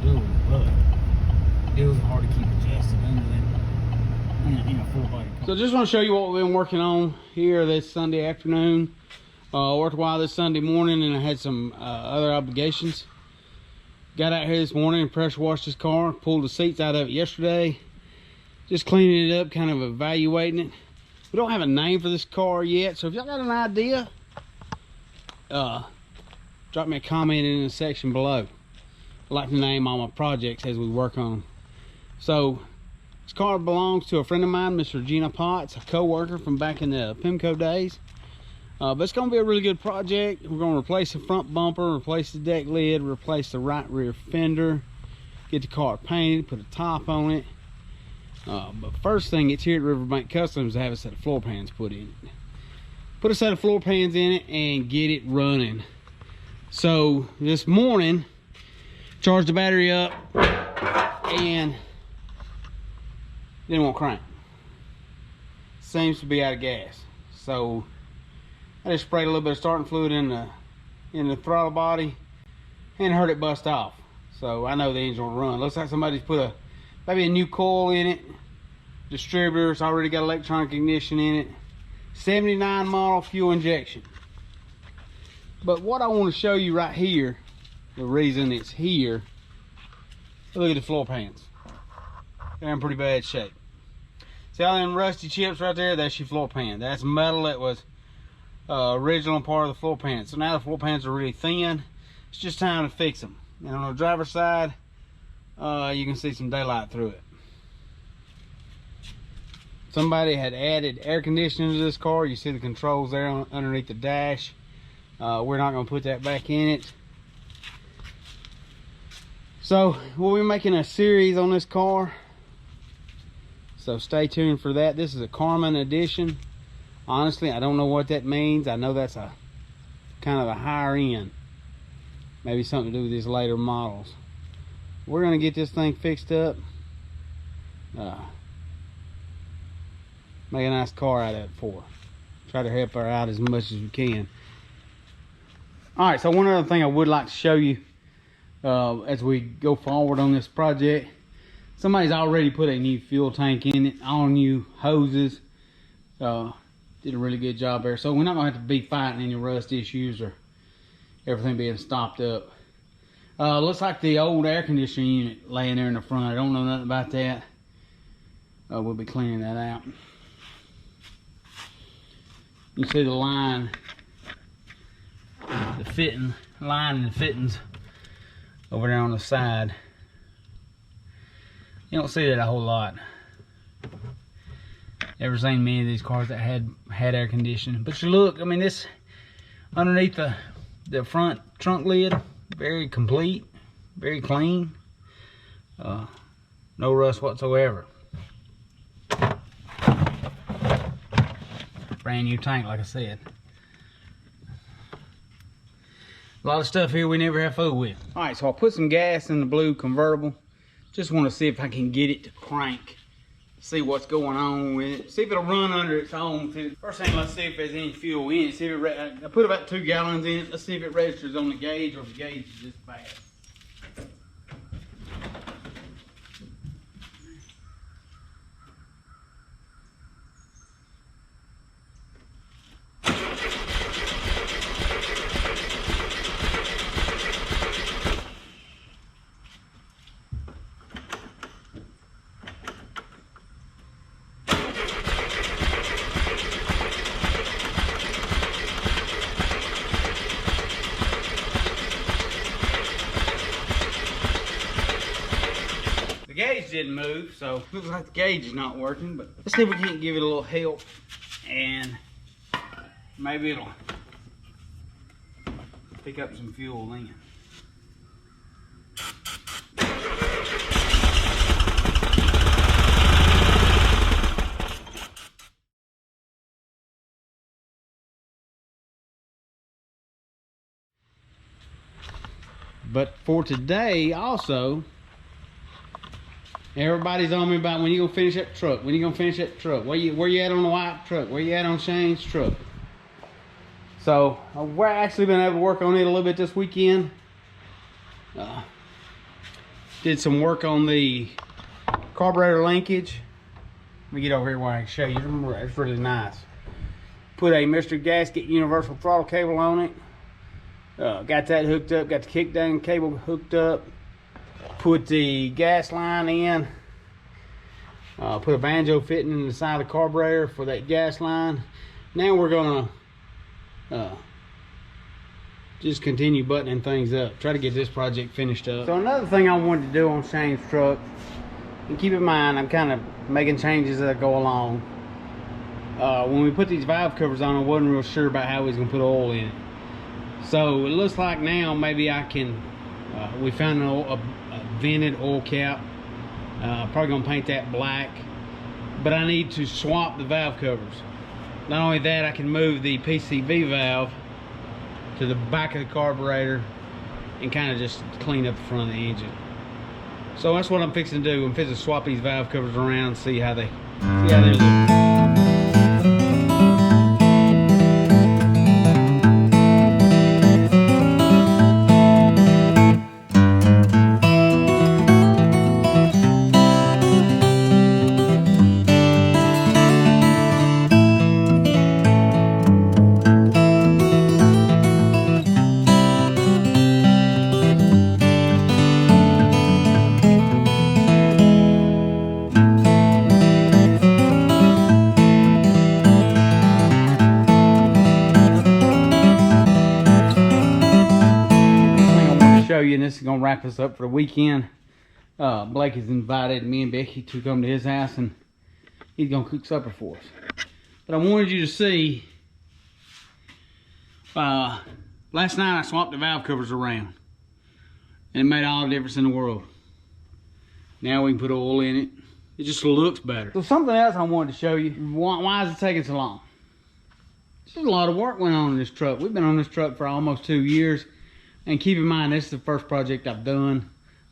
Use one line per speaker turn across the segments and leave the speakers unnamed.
good, but it was hard to keep adjusted under that in a full body car.
So just want to show you what we've been working on here this Sunday afternoon. Worked a while this Sunday morning, and I had some other obligations. Got out here this morning and pressure washed this car, pulled the seats out of it yesterday. Just cleaning it up, kind of evaluating it. We don't have a name for this car yet, so if y'all got an idea, drop me a comment in the section below. I like to name all my projects as we work on them. So this car belongs to a friend of mine, Mr. Gina Potts, a co-worker from back in the PIMCO days. But it's going to be a really good project. We're going to replace the front bumper, replace the deck lid, replace the right rear fender, get the car painted, put a top on it. But first thing, it's here at Riverbank Customs to have a set of floor pans put in it. Put a set of floor pans in it and get it running. So this morning, charged the battery up and didn't want to crank. Seems to be out of gas. So I just sprayed a little bit of starting fluid in the throttle body and heard it bust off. So I know the engine will run. Looks like somebody's put maybe a new coil in it. Distributor, it's already got electronic ignition in it. 79 model fuel injection. But what I want to show you right here, the reason it's here, look at the floor pans. They're in pretty bad shape. See all them rusty chips right there? That's your floor pan. That's metal that was original part of the floor pan. So now the floor pans are really thin. It's just time to fix them. And on the driver's side, you can see some daylight through it. Somebody had added air conditioning to this car. You see the controls there underneath the dash. We're not going to put that back in it. So we'll be making a series on this car, so stay tuned for that. This is a Kharman edition. Honestly, I don't know what that means. I know that's a kind of a higher end, maybe something to do with these later models. We're going to get this thing fixed up, make a nice car out of it for her. Try to help her out as much as we can. All right, so one other thing I would like to show you as we go forward on this project. Somebody's already put a new fuel tank in it, all new hoses. Did a really good job there. So we're not gonna have to be fighting any rust issues or everything being stopped up. Looks like the old air conditioning unit laying there in the front. I don't know nothing about that. We'll be cleaning that out. You see the line, the fitting line and the fittings over there on the side. You don't see that a whole lot. Never seen many of these cars that had air conditioning. But you look, I mean, this underneath the front trunk lid, very complete, very clean. No rust whatsoever. Brand new tank, like I said. A lot of stuff here we never have fooled with. All right, so I'll put some gas in the blue convertible. Just want to see if I can get it to crank. See what's going on with it. See if it'll run under its own. First thing, let's see if there's any fuel in it. See if I put about 2 gallons in it. Let's see if it registers on the gauge or if the gauge is just bad. The gauge didn't move, so looks like the gauge is not working, but let's see if we can't give it a little help and maybe it'll pick up some fuel then. But for today also, everybody's on me about when you gonna finish that truck. When you gonna finish that truck? Where you at on the white truck? Where you at on Shane's truck? So we're actually been able to work on it a little bit this weekend. Did some work on the carburetor linkage. Let me get over here where I can show you. It's really nice. Put a mystery gasket universal throttle cable on it. Got that hooked up. Got the kickdown cable hooked up. Put the gas line in. Put a banjo fitting in the side of the carburetor for that gas line. Now we're gonna just continue buttoning things up. Try to get this project finished up. So another thing I wanted to do on Shane's truck, and keep in mind I'm kind of making changes as I go along. When we put these valve covers on, I wasn't real sure about how we was gonna put oil in it. So it looks like now maybe I can, we found a vented oil cap. Probably gonna paint that black, but I need to swap the valve covers. Not only that, I can move the PCV valve to the back of the carburetor and kind of just clean up the front of the engine. So that's what I'm fixing to do. I'm fixing to swap these valve covers around and see how they look. You, and this is gonna wrap us up for the weekend. Blake has invited me and Becky to come to his house, and he's gonna cook supper for us. But I wanted you to see, last night I swapped the valve covers around, and it made all the difference in the world. Now we can put oil in it. It just looks better. So something else I wanted to show you. Why is it taking so long? Just a lot of work went on in this truck. We've been on this truck for almost 2 years. And keep in mind, this is the first project I've done.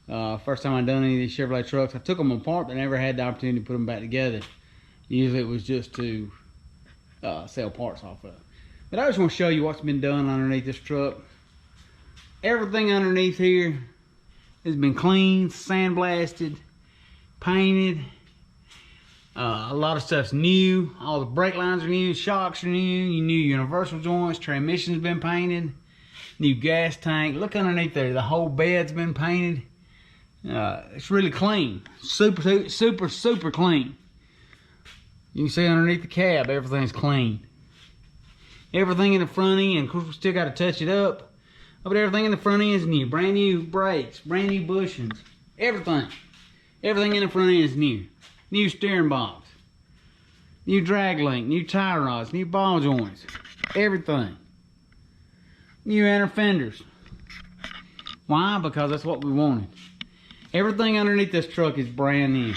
First time I've done any of these Chevrolet trucks. I took them apart, but never had the opportunity to put them back together. Usually it was just to sell parts off of. But I just want to show you what's been done underneath this truck. Everything underneath here has been cleaned, sandblasted, painted. A lot of stuff's new. All the brake lines are new, shocks are new, new universal joints, transmission's been painted. New gas tank. Look underneath there. The whole bed's been painted. It's really clean. Super, super, super clean. You can see underneath the cab, everything's clean. Everything in the front end, of course we still got to touch it up. But everything in the front end is new. Brand new brakes, brand new bushings. Everything. Everything in the front end is new. New steering box. New drag link, new tie rods, new ball joints. Everything. New inner fenders. Why? Because that's what we wanted. Everything underneath this truck is brand new.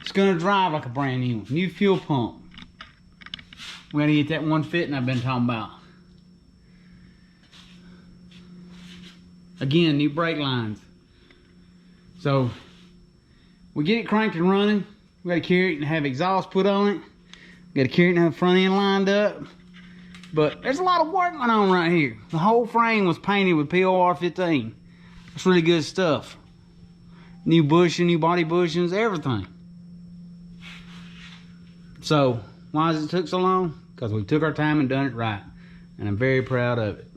It's gonna drive like a brand new one. New fuel pump. We gotta get that one fitting I've been talking about. Again, new brake lines. So we get it cranked and running. We gotta carry it and have exhaust put on it. We gotta carry it and have the front end lined up. But there's a lot of work going on right here. The whole frame was painted with POR 15. That's really good stuff. New bushing, new body bushings, everything. So, why has it took so long? Because we took our time and done it right. And I'm very proud of it.